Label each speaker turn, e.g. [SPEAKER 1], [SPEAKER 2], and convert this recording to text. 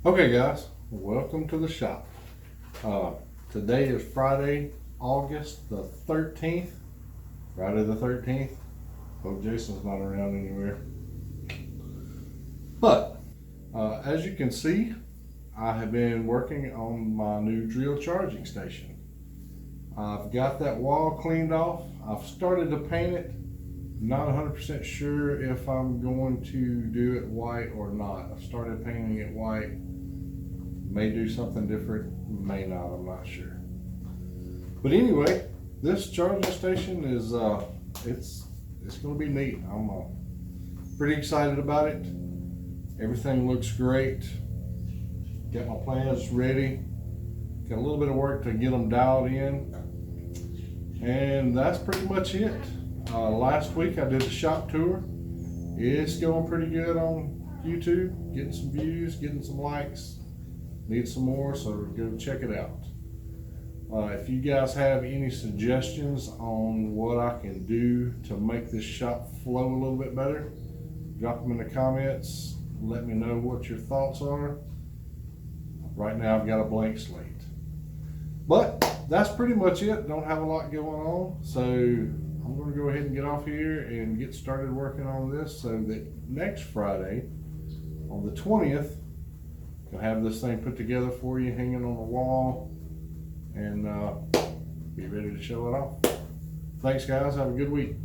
[SPEAKER 1] Okay guys, welcome to the shop. Today is Friday, August the 13th. Friday the 13th. Hope Jason's not around anywhere. But, as you can see, I have been working on my new drill charging station. I've got that wall cleaned off. I've started to paint it. Not 100% sure if I'm going to do it white or not. I've started painting it white. May do something different, may not, I'm not sure. But anyway, this charging station is it's gonna be neat. I'm pretty excited about it. Everything looks great. Got my plans ready. Got a little bit of work to get them dialed in. And that's pretty much it. Last week I did the shop tour. It's going pretty good on YouTube. Getting some views, getting some likes. Need some more, so go check it out. If you guys have any suggestions on what I can do to make this shop flow a little bit better, drop them in the comments. Let me know what your thoughts are. Right now I've got a blank slate. But that's pretty much it. Don't have a lot going on, so I'm going to go ahead and get off here and get started working on this so that next Friday, on the 20th, I'll have this thing put together for you, hanging on the wall, and be ready to show it off. Thanks guys, have a good week.